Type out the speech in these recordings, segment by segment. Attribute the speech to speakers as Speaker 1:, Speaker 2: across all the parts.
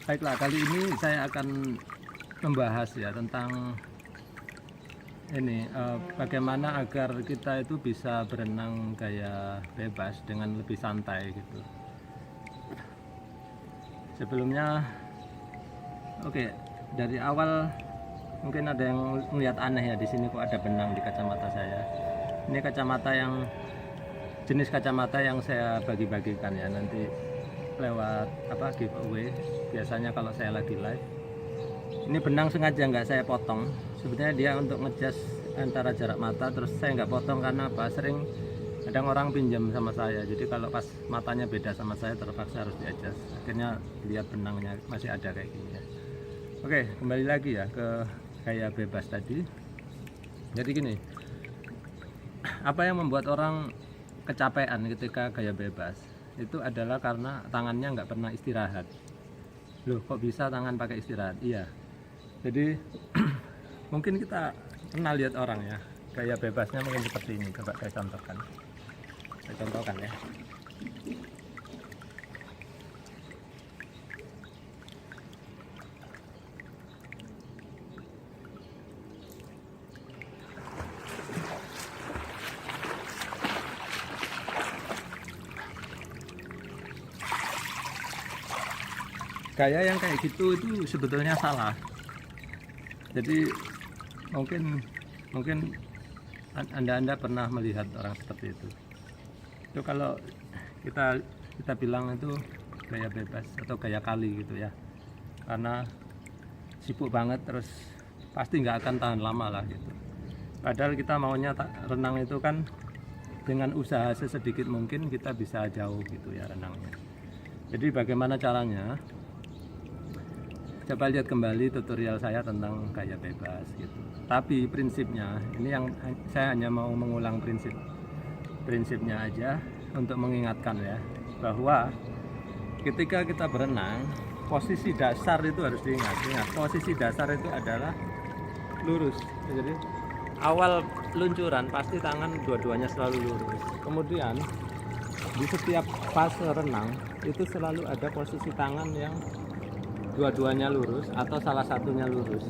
Speaker 1: Baiklah, kali ini saya akan membahas ya tentang ini bagaimana agar kita itu bisa berenang gaya bebas dengan lebih santai gitu. Sebelumnya, oke, dari awal mungkin ada yang melihat aneh ya, di sini kok ada benang di kacamata saya. Ini kacamata yang jenis kacamata yang saya bagi-bagikan ya nanti lewat giveaway. Biasanya kalau saya lagi live, ini benang sengaja nggak saya potong. Sebenarnya dia untuk ngejust antara jarak mata, terus saya nggak potong karena apa? Sering kadang orang pinjam sama saya, jadi kalau pas matanya beda sama saya terpaksa harus di-adjust. Akhirnya lihat benangnya masih ada kayak gini ya. Oke, kembali lagi ya ke gaya bebas tadi. Jadi gini, apa yang membuat orang kecapean ketika gaya bebas itu adalah karena tangannya nggak pernah istirahat. Loh, kok bisa tangan pakai istirahat? Iya, jadi mungkin kita pernah lihat orang ya, gaya bebasnya mungkin seperti ini. Coba saya contohkan ya. Gaya yang kayak gitu itu sebetulnya salah. Jadi mungkin anda pernah melihat orang seperti itu. Itu kalau kita bilang itu gaya bebas atau gaya kali gitu ya, karena sibuk banget terus pasti nggak akan tahan lama lah gitu. Padahal kita maunya renang itu kan dengan usaha sesedikit mungkin kita bisa jauh gitu ya renangnya. Jadi bagaimana caranya? Coba lihat kembali tutorial saya tentang gaya bebas gitu. Tapi prinsipnya, ini yang saya hanya mau mengulang prinsipnya aja untuk mengingatkan ya, bahwa ketika kita berenang, posisi dasar itu harus diingat. Posisi dasar itu adalah lurus. Jadi awal luncuran pasti tangan dua-duanya selalu lurus. Kemudian di setiap fase renang itu selalu ada posisi tangan yang dua-duanya lurus atau salah satunya lurus.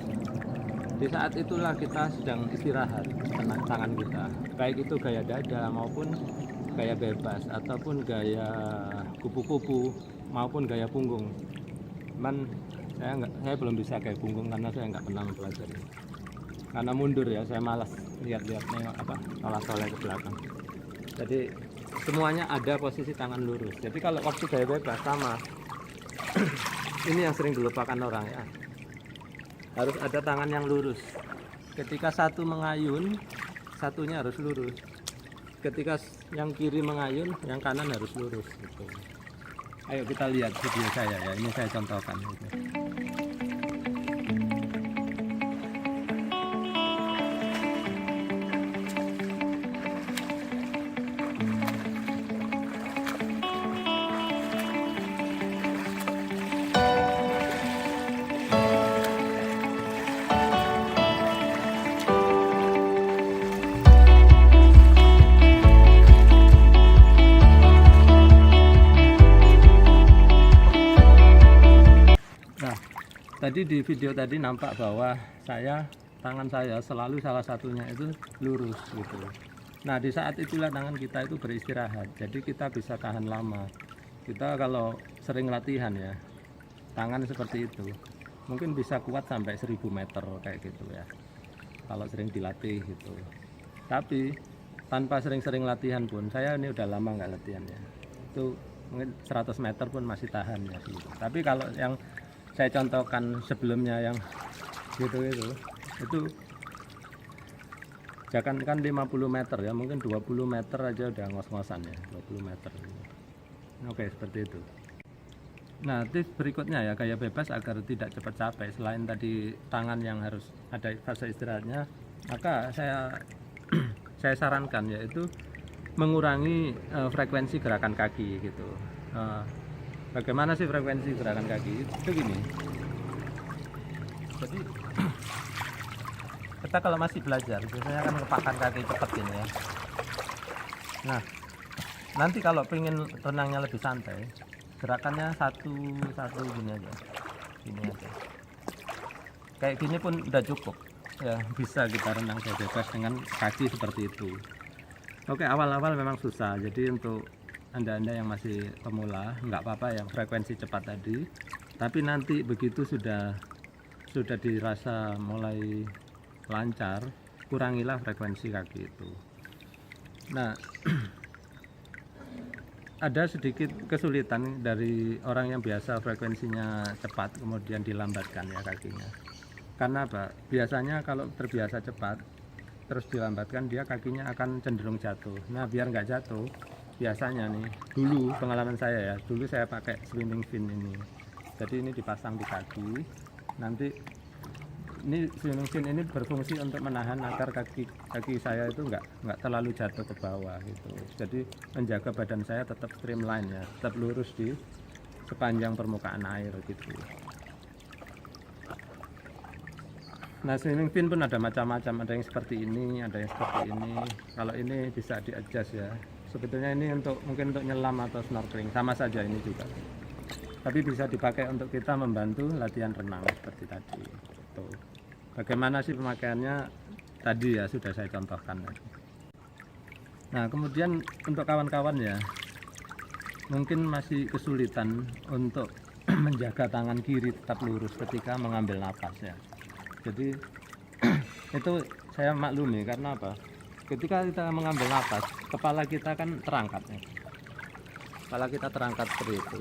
Speaker 1: Di saat itulah kita sedang istirahat tangan kita, baik itu gaya dada maupun gaya bebas ataupun gaya kupu-kupu maupun gaya punggung. Cuman saya belum bisa gaya punggung karena saya nggak pernah mempelajari. Karena mundur ya, saya malas lihat-lihat tolak-tolak ke belakang. Jadi semuanya ada posisi tangan lurus. Jadi kalau waktu gaya bebas sama ini yang sering dilupakan orang ya, harus ada tangan yang lurus. Ketika satu mengayun, satunya harus lurus. Ketika yang kiri mengayun, yang kanan harus lurus gitu. Ayo kita lihat video saya ya, ini saya contohkan gitu. Tadi di video tadi nampak bahwa tangan saya selalu salah satunya itu lurus gitu. Nah di saat itulah tangan kita itu beristirahat, jadi kita bisa tahan lama. Kita kalau sering latihan ya, tangan seperti itu mungkin bisa kuat sampai 1000 meter kayak gitu ya, kalau sering dilatih gitu. Tapi tanpa sering-sering latihan pun, saya ini udah lama nggak latihan ya, itu mungkin 100 meter pun masih tahan ya gitu. Tapi kalau yang saya contohkan sebelumnya yang gitu itu jangankan 50 meter ya, mungkin 20 meter aja udah ngos-ngosan ya, 20 meter. Oke, seperti itu. Nah, tips berikutnya ya, gaya bebas agar tidak cepat capek. Selain tadi tangan yang harus ada fase istirahatnya, maka saya saya sarankan yaitu mengurangi frekuensi gerakan kaki gitu. Bagaimana sih frekuensi gerakan kaki? Itu gini. Jadi kita kalau masih belajar biasanya kan ngepakkan kaki cepet gini ya. Nah, nanti kalau pengen renangnya lebih santai, gerakannya satu gini aja, kayak gini pun udah cukup ya, bisa kita renang bebas dengan kaki seperti itu. Oke, awal-awal memang susah, jadi untuk anda yang masih pemula nggak apa-apa yang frekuensi cepat tadi, tapi nanti begitu sudah dirasa mulai lancar, kurangilah frekuensi kaki itu. Nah, ada sedikit kesulitan dari orang yang biasa frekuensinya cepat kemudian dilambatkan ya kakinya. Karena apa? Biasanya kalau terbiasa cepat terus dilambatkan, dia kakinya akan cenderung jatuh. Nah, biar nggak jatuh, biasanya nih, dulu pengalaman saya ya, dulu saya pakai swimming fin ini. Jadi ini dipasang di kaki. Nanti ini swimming fin ini berfungsi untuk menahan agar kaki saya itu nggak terlalu jatuh ke bawah gitu. Jadi menjaga badan saya tetap streamline ya, tetap lurus di sepanjang permukaan air gitu. Nah, swimming fin pun ada macam-macam, ada yang seperti ini, ada yang seperti ini. Kalau ini bisa di-adjust ya. Sebetulnya ini mungkin untuk nyelam atau snorkeling, sama saja ini juga. Tapi bisa dipakai untuk kita membantu latihan renang seperti tadi. Tuh. Bagaimana sih pemakaiannya? Tadi ya sudah saya contohkan. Nah, kemudian untuk kawan-kawan ya, mungkin masih kesulitan untuk menjaga tangan kiri tetap lurus ketika mengambil napas ya. Jadi itu saya maklumi karena apa? Ketika kita mengambil napas, kepala kita kan terangkat ya. Kepala kita terangkat seperti itu.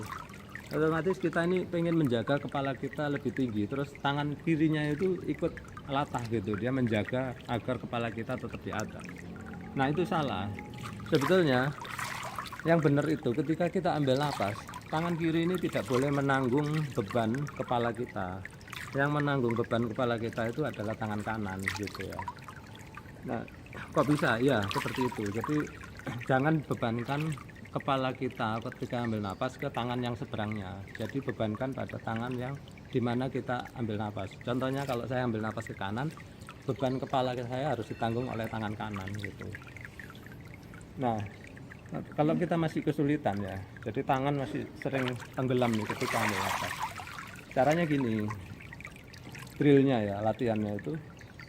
Speaker 1: Otomatis kita ini pengen menjaga kepala kita lebih tinggi, terus tangan kirinya itu ikut latah gitu, dia menjaga agar kepala kita tetap di atas. Nah, itu salah. Sebetulnya yang benar itu ketika kita ambil napas, tangan kiri ini tidak boleh menanggung beban kepala kita. Yang menanggung beban kepala kita itu adalah tangan kanan gitu ya. Nah, kok bisa? Ya seperti itu. Jadi jangan bebankan kepala kita ketika ambil napas ke tangan yang seberangnya. Jadi bebankan pada tangan yang dimana kita ambil napas. Contohnya kalau saya ambil napas ke kanan, beban kepala saya harus ditanggung oleh tangan kanan gitu. Nah, kalau kita masih kesulitan ya, jadi tangan masih sering tenggelam nih ketika ambil napas. Caranya gini, drillnya ya, latihannya itu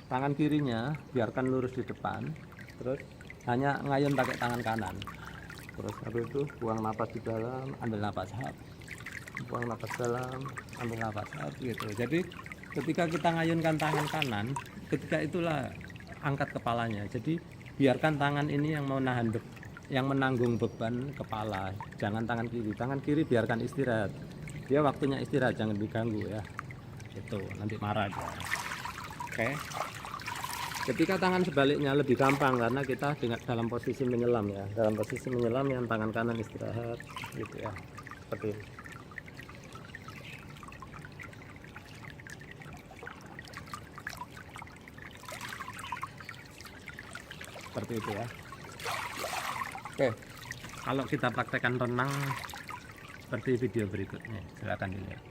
Speaker 1: tangan kirinya biarkan lurus di depan, terus hanya ngayun pakai tangan kanan. Terus habis itu buang napas di dalam, ambil napas hap, buang napas dalam, ambil napas hap gitu. Jadi ketika kita ngayunkan tangan kanan, ketika itulah angkat kepalanya. Jadi biarkan tangan ini yang yang menanggung beban kepala, jangan tangan kiri. Tangan kiri biarkan istirahat, dia waktunya istirahat, jangan diganggu ya. Itu nanti marah dia. Oke. Ketika tangan sebaliknya lebih gampang karena kita dalam posisi menyelam ya, dalam posisi menyelam yang tangan kanan istirahat gitu ya, seperti ini. Seperti itu ya. Oke, kalau kita praktekkan renang seperti video berikutnya, silakan dilihat.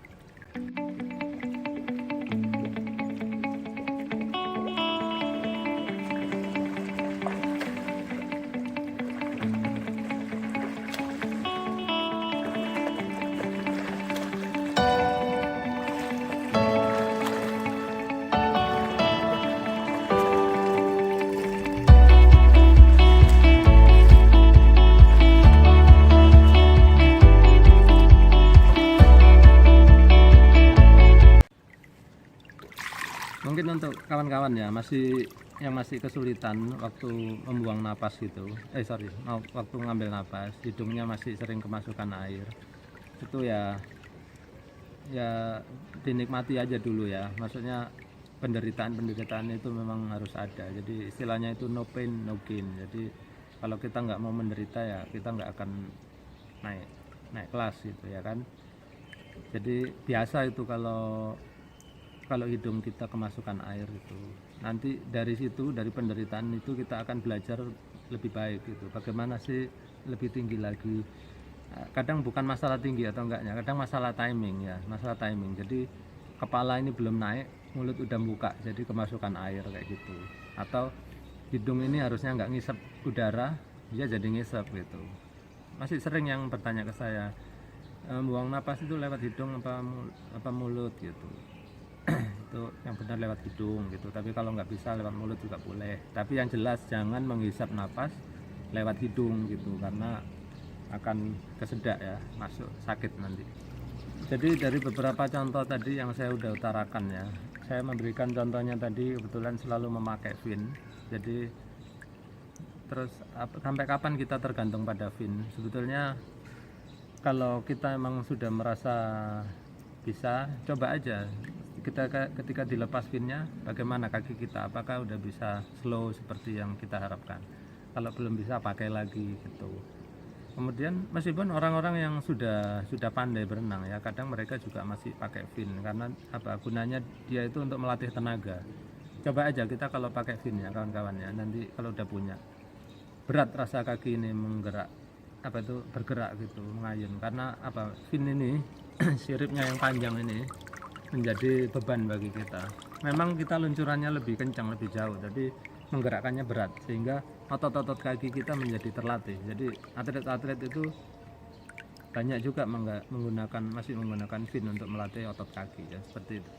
Speaker 1: Mungkin untuk kawan-kawan ya masih yang masih kesulitan waktu membuang napas gitu, waktu ngambil napas, hidungnya masih sering kemasukan air, itu ya dinikmati aja dulu ya. Maksudnya penderitaan itu memang harus ada. Jadi istilahnya itu no pain no gain. Jadi kalau kita nggak mau menderita ya kita nggak akan naik kelas gitu ya kan. Jadi biasa itu kalau hidung kita kemasukan air itu, nanti dari situ, dari penderitaan itu kita akan belajar lebih baik gitu. Bagaimana sih lebih tinggi lagi. Kadang bukan masalah tinggi atau enggaknya, kadang masalah timing ya, masalah timing. Jadi kepala ini belum naik, mulut udah buka, jadi kemasukan air kayak gitu. Atau hidung ini harusnya nggak ngisep udara, dia jadi ngisep gitu. Masih sering yang bertanya ke saya, buang napas itu lewat hidung apa mulut gitu. Itu yang benar lewat hidung gitu, tapi kalau nggak bisa lewat mulut juga boleh. Tapi yang jelas jangan menghisap napas lewat hidung gitu, karena akan kesedak ya, masuk sakit nanti. Jadi dari beberapa contoh tadi yang saya udah utarakan ya, saya memberikan contohnya tadi kebetulan selalu memakai fin. Jadi terus sampai kapan kita tergantung pada fin? Sebetulnya kalau kita emang sudah merasa bisa, coba aja kita ketika dilepas finnya, bagaimana kaki kita, apakah udah bisa slow seperti yang kita harapkan. Kalau belum bisa, pakai lagi gitu. Kemudian meskipun orang-orang yang sudah pandai berenang ya, kadang mereka juga masih pakai fin, karena apa gunanya, dia itu untuk melatih tenaga. Coba aja kita kalau pakai fin ya kawan-kawan ya, nanti kalau udah punya, berat rasa kaki ini bergerak gitu, mengayun, karena apa, fin ini siripnya yang panjang ini menjadi beban bagi kita. Memang kita luncurannya lebih kencang, lebih jauh, tapi menggerakkannya berat, sehingga otot-otot kaki kita menjadi terlatih. Jadi atlet-atlet itu banyak juga masih menggunakan fin untuk melatih otot kaki ya, seperti itu.